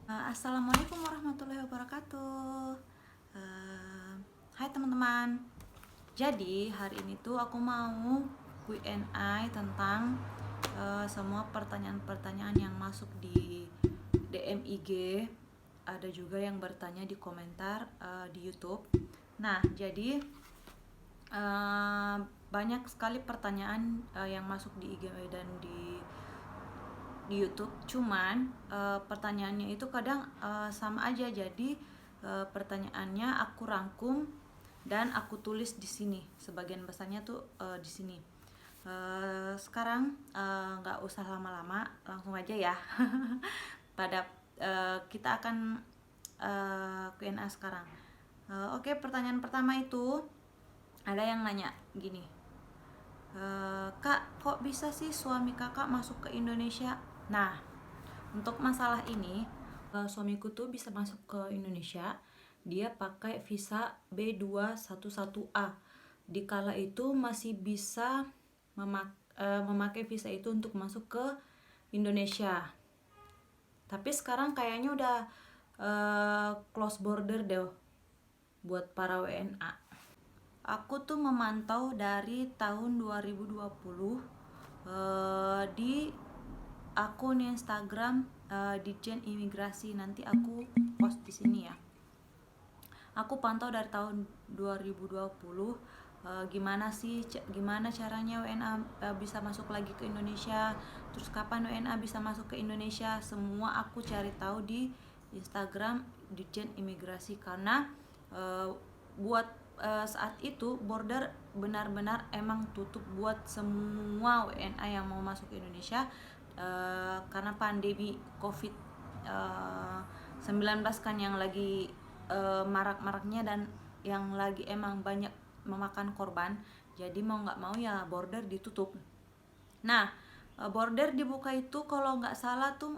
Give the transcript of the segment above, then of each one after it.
Assalamualaikum warahmatullahi wabarakatuh. Eh, Hai teman-teman. Jadi hari ini tuh aku mau Q&A tentang semua pertanyaan-pertanyaan yang masuk di DM IG. Ada juga yang bertanya di komentar di YouTube. Nah, jadi banyak sekali pertanyaan yang masuk di IG dan di YouTube. Cuman pertanyaannya itu kadang sama aja. Jadi pertanyaannya aku rangkum dan aku tulis di sini. Sebagian besarnya tuh di sini. Sekarang nggak usah lama-lama, langsung aja ya. Pada kita akan Q&A sekarang. Oke, pertanyaan pertama itu ada yang nanya gini. Kak, kok bisa sih suami kakak masuk ke Indonesia? Nah, untuk masalah ini, suamiku tuh bisa masuk ke Indonesia. Dia pakai visa B211A. Dikala itu masih bisa memakai visa itu untuk masuk ke Indonesia. Tapi sekarang kayaknya udah close border deh buat para WNA. Aku tuh memantau dari tahun 2020 di akun Instagram Ditjen Imigrasi. Nanti aku post di sini ya. Aku pantau dari tahun 2020 gimana caranya WNA bisa masuk lagi ke Indonesia, terus kapan WNA bisa masuk ke Indonesia, semua aku cari tahu di Instagram Ditjen Imigrasi. Karena buat saat itu border benar-benar emang tutup buat semua WNA yang mau masuk ke Indonesia karena pandemi COVID 19 kan yang lagi marak-maraknya dan yang lagi emang banyak memakan korban. Jadi mau nggak mau ya border ditutup. Nah, border dibuka itu kalau nggak salah tuh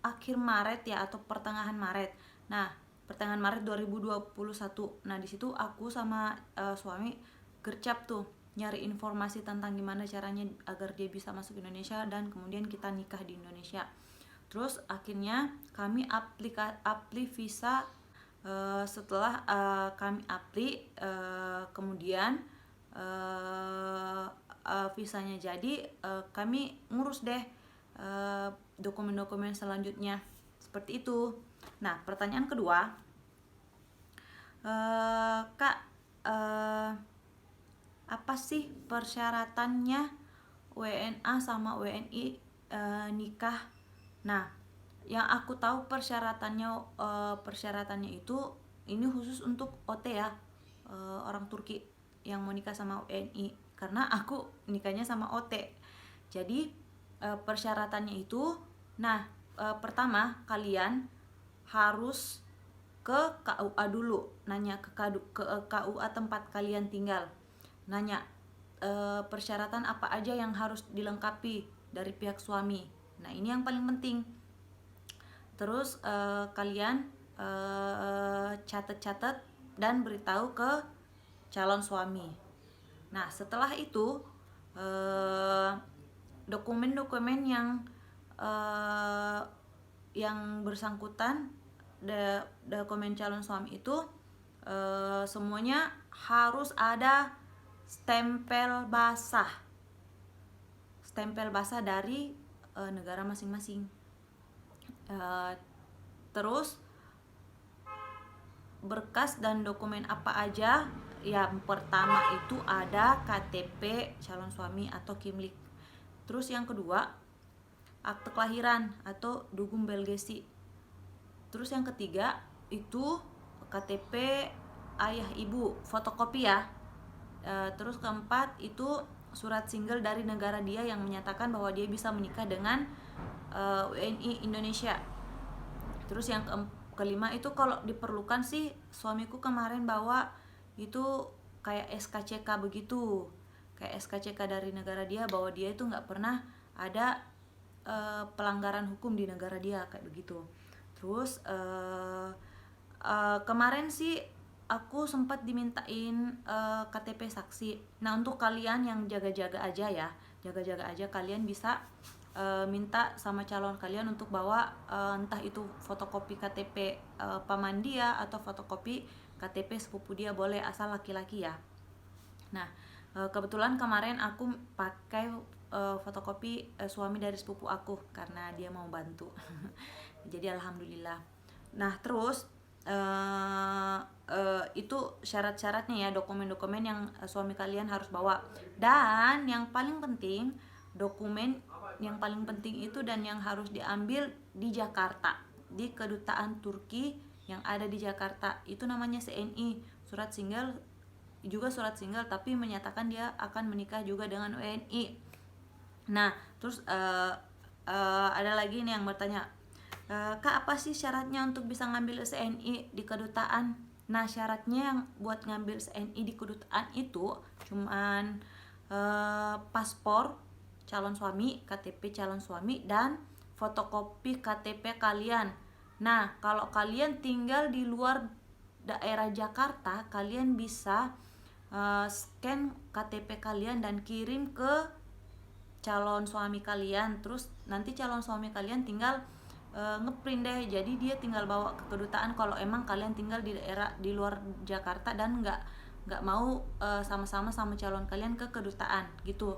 akhir Maret ya, atau pertengahan Maret. Nah, pertengahan Maret 2021. Nah, di situ aku sama suami gercep tuh nyari informasi tentang gimana caranya agar dia bisa masuk Indonesia dan kemudian kita nikah di Indonesia. Terus akhirnya kami apply visa. Setelah kami apply, kemudian visanya jadi, kami ngurus deh dokumen-dokumen selanjutnya seperti itu. Nah, pertanyaan kedua, Kak, apa sih persyaratannya WNA sama WNI nikah? Nah, yang aku tahu persyaratannya itu ini khusus untuk OT ya, orang Turki yang mau nikah sama WNI, karena aku nikahnya sama OT. Jadi persyaratannya itu, nah pertama kalian harus ke KUA dulu, nanya ke KUA tempat kalian tinggal, nanya persyaratan apa aja yang harus dilengkapi dari pihak suami. Nah, ini yang paling penting. Terus kalian catat-catat dan beritahu ke calon suami. Nah, setelah itu dokumen-dokumen yang bersangkutan, dokumen calon suami itu semuanya harus ada stempel basah dari negara masing-masing. Terus berkas dan dokumen apa aja? Yang pertama itu ada KTP calon suami atau Kimlik. Terus yang kedua, akte kelahiran atau Dugum Belgesi. Terus yang ketiga itu KTP ayah ibu, fotokopi ya. Terus keempat itu surat single dari negara dia yang menyatakan bahwa dia bisa menikah dengan WNI Indonesia. Terus yang kelima itu kalau diperlukan sih, suamiku kemarin bawa itu kayak SKCK begitu, kayak SKCK dari negara dia bahwa dia itu nggak pernah ada pelanggaran hukum di negara dia kayak begitu. Terus kemarin sih aku sempat dimintain KTP saksi. Nah, untuk kalian yang jaga-jaga aja ya, jaga-jaga aja, kalian bisa minta sama calon kalian untuk bawa entah itu fotokopi KTP paman dia atau fotokopi KTP sepupu dia, boleh asal laki-laki ya. Nah, kebetulan kemarin aku pakai fotokopi suami dari sepupu aku karena dia mau bantu. Jadi alhamdulillah. Nah, terus itu syarat-syaratnya ya, dokumen-dokumen yang suami kalian harus bawa. Dan yang paling penting, dokumen yang paling penting itu dan yang harus diambil di Jakarta, di kedutaan Turki yang ada di Jakarta, itu namanya CNI, surat singgah, juga surat singgah tapi menyatakan dia akan menikah juga dengan WNI. Nah, terus ada lagi nih yang bertanya, Kak, apa sih syaratnya untuk bisa ngambil CNI di kedutaan? Nah, syaratnya yang buat ngambil CNI di kedutaan itu cuman paspor calon suami, KTP calon suami, dan fotokopi KTP kalian. Nah, kalau kalian tinggal di luar daerah Jakarta, kalian bisa scan KTP kalian dan kirim ke calon suami kalian. Terus nanti calon suami kalian tinggal ngeprint deh, jadi dia tinggal bawa ke kedutaan kalau emang kalian tinggal di daerah di luar Jakarta dan nggak mau sama-sama sama calon kalian ke kedutaan gitu.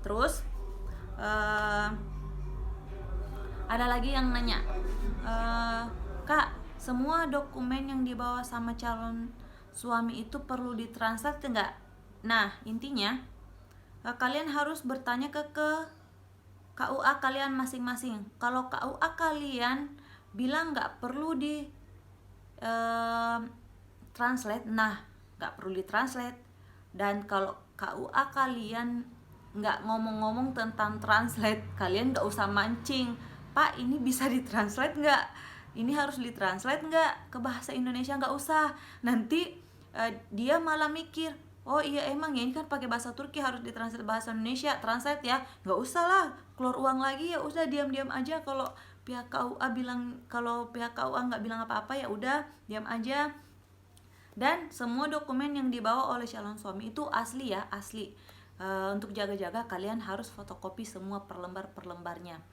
Terus ada lagi yang nanya, Kak, semua dokumen yang dibawa sama calon suami itu perlu ditranslate enggak? Nah, intinya kalian harus bertanya ke KUA kalian masing-masing. Kalau KUA kalian bilang nggak perlu di translate, nah nggak perlu ditranslate. Dan kalau KUA kalian nggak ngomong-ngomong tentang translate, kalian nggak usah mancing, Pak ini bisa ditranslate nggak, ini harus ditranslate nggak ke bahasa Indonesia, nggak usah. Nanti dia malah mikir, oh iya emang ya ini kan pakai bahasa Turki harus ditranslate bahasa Indonesia, translate ya, nggak usah lah keluar uang lagi, ya udah diam-diam aja. Kalau pihak KUA bilang, kalau pihak KUA nggak bilang apa-apa, ya udah diam aja. Dan semua dokumen yang dibawa oleh calon suami itu asli ya, asli. Untuk jaga-jaga kalian harus fotokopi semua per lembar-lembarnya.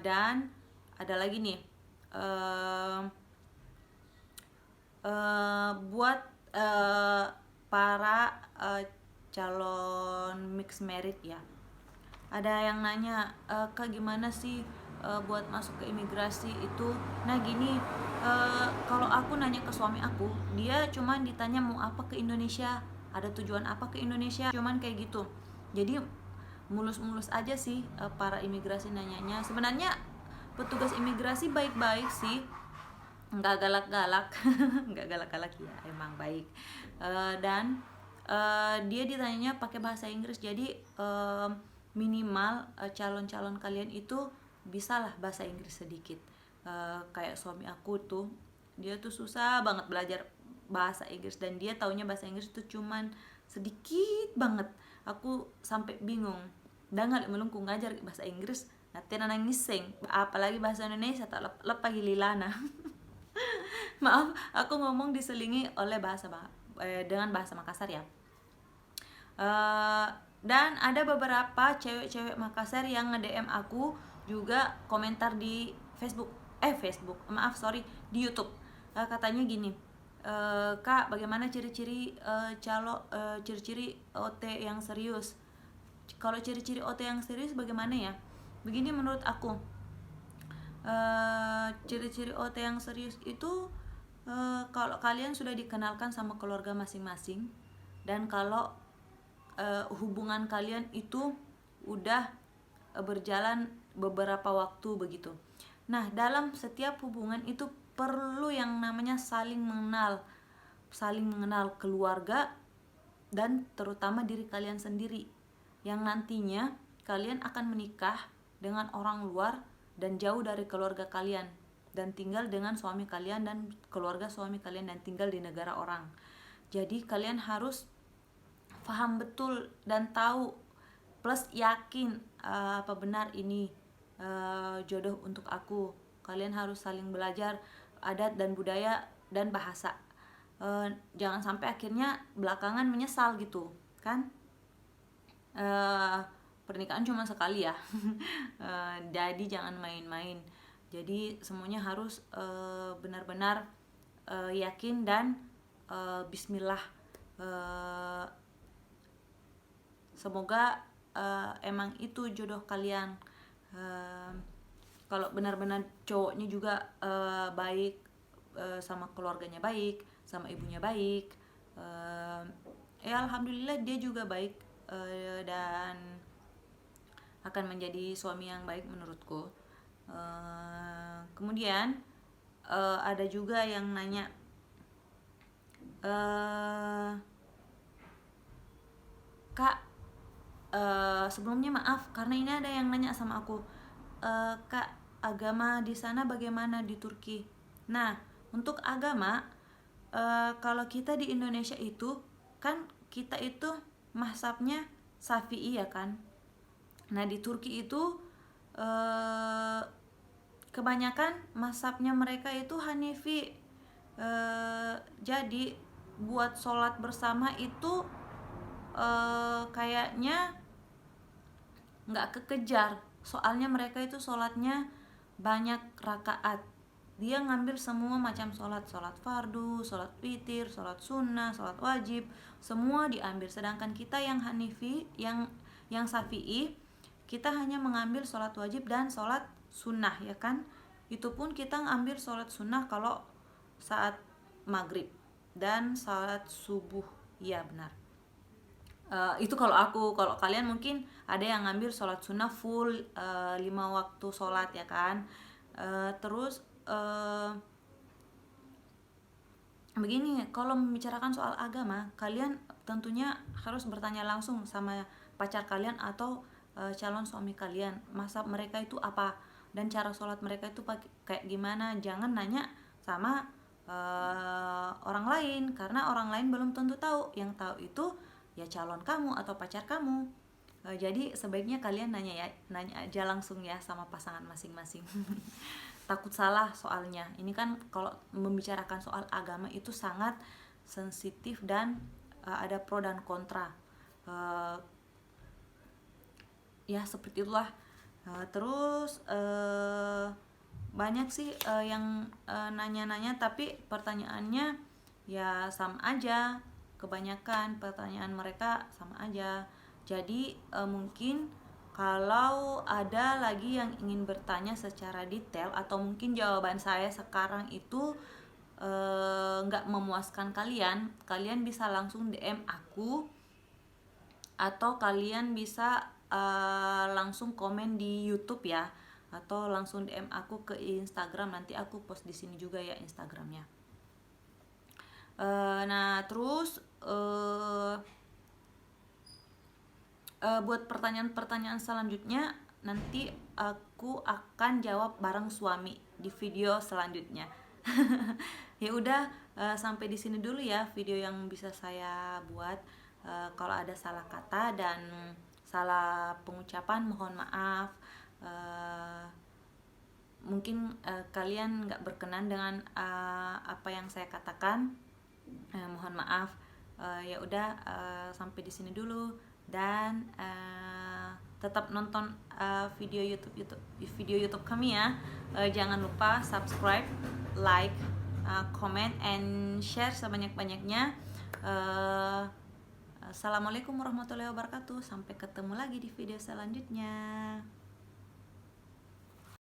Dan ada lagi nih, buat para calon mixed married ya, ada yang nanya, Kak gimana sih buat masuk ke imigrasi itu? Nah gini, kalau aku nanya ke suami aku, dia cuman ditanya mau apa ke Indonesia, ada tujuan apa ke Indonesia, cuman kayak gitu. Jadi mulus-mulus aja sih para imigrasi nanyanya. Sebenarnya petugas imigrasi baik-baik sih, nggak galak-galak. Nggak galak-galak ya, emang baik. Dan dia ditanyanya pakai bahasa Inggris, jadi minimal calon-calon kalian itu bisalah bahasa Inggris sedikit. Kayak suami aku tuh, dia tuh susah banget belajar bahasa Inggris, dan dia taunya bahasa Inggris itu cuman sedikit banget. Aku sampai bingung, dangal melungku ngajar bahasa Inggris nanti nangising, apalagi bahasa Indonesia tak lepas gililana. Maaf, aku ngomong diselingi oleh dengan bahasa Makassar ya. Dan ada beberapa cewek-cewek Makassar yang nge-DM aku juga komentar di di YouTube. Katanya gini, Kak, bagaimana ciri-ciri ciri-ciri OT yang serius? Kalau ciri-ciri OT yang serius bagaimana ya? Begini menurut aku, ciri-ciri OT yang serius itu kalau kalian sudah dikenalkan sama keluarga masing-masing, dan kalau hubungan kalian itu udah berjalan beberapa waktu begitu. Nah, dalam setiap hubungan itu perlu yang namanya saling mengenal keluarga dan terutama diri kalian sendiri, yang nantinya kalian akan menikah dengan orang luar dan jauh dari keluarga kalian, dan tinggal dengan suami kalian dan keluarga suami kalian, dan tinggal di negara orang. Jadi kalian harus paham betul dan tahu plus yakin apa benar ini jodoh untuk aku. Kalian harus saling belajar adat dan budaya dan bahasa. Jangan sampai akhirnya belakangan menyesal gitu kan. eh, pernikahan cuma sekali ya. Jadi jangan main-main. Jadi semuanya harus benar-benar yakin dan Bismillah. Eh, Semoga emang itu jodoh kalian. Eh, Kalau benar-benar cowoknya juga baik, sama keluarganya baik, sama ibunya baik, ya alhamdulillah dia juga baik, dan akan menjadi suami yang baik menurutku. Kemudian ada juga yang nanya, Kak, sebelumnya maaf karena ini ada yang nanya sama aku, Kak, agama di sana bagaimana di Turki? Nah, untuk agama, kalau kita di Indonesia itu kan kita itu mazhabnya Syafi'i ya kan. Nah, di Turki itu kebanyakan mazhabnya mereka itu Hanifi. Jadi buat sholat bersama itu kayaknya nggak kekejar, soalnya mereka itu sholatnya banyak rakaat. Dia ngambil semua macam sholat, sholat fardu, sholat witir, sholat sunnah, sholat wajib, semua diambil. Sedangkan kita yang Hanifi, yang Syafi'i, kita hanya mengambil sholat wajib dan sholat sunnah ya kan. Itu pun kita ngambil sholat sunnah kalau saat maghrib dan sholat subuh, iya benar. Itu kalau aku. Kalau kalian mungkin ada yang ngambil sholat sunnah full 5 waktu sholat ya kan. Terus begini, kalau membicarakan soal agama, kalian tentunya harus bertanya langsung sama pacar kalian atau calon suami kalian, mazhab mereka itu apa dan cara sholat mereka itu kayak gimana. Jangan nanya sama orang lain, karena orang lain belum tentu tahu. Yang tahu itu ya calon kamu atau pacar kamu. Jadi sebaiknya kalian nanya aja langsung ya sama pasangan masing-masing. Takut salah soalnya. Ini kan kalau membicarakan soal agama itu sangat sensitif dan ada pro dan kontra. Ya seperti itulah. Terus banyak sih yang nanya-nanya, tapi pertanyaannya ya sama aja. Kebanyakan pertanyaan mereka sama aja. Jadi mungkin kalau ada lagi yang ingin bertanya secara detail, atau mungkin jawaban saya sekarang itu nggak memuaskan kalian, kalian bisa langsung DM aku, atau kalian bisa langsung komen di YouTube ya, atau langsung DM aku ke Instagram. Nanti aku post di sini juga ya Instagramnya. Nah terus buat pertanyaan-pertanyaan selanjutnya nanti aku akan jawab bareng suami di video selanjutnya. Ya udah, sampai di sini dulu ya video yang bisa saya buat. Kalau ada salah kata dan salah pengucapan mohon maaf. Mungkin kalian nggak berkenan dengan apa yang saya katakan, mohon maaf. Ya udah, sampai di sini dulu, dan tetap nonton video YouTube kami ya. Jangan lupa subscribe, like, comment and share sebanyak-banyaknya. Assalamualaikum warahmatullahi wabarakatuh. Sampai ketemu lagi di video selanjutnya.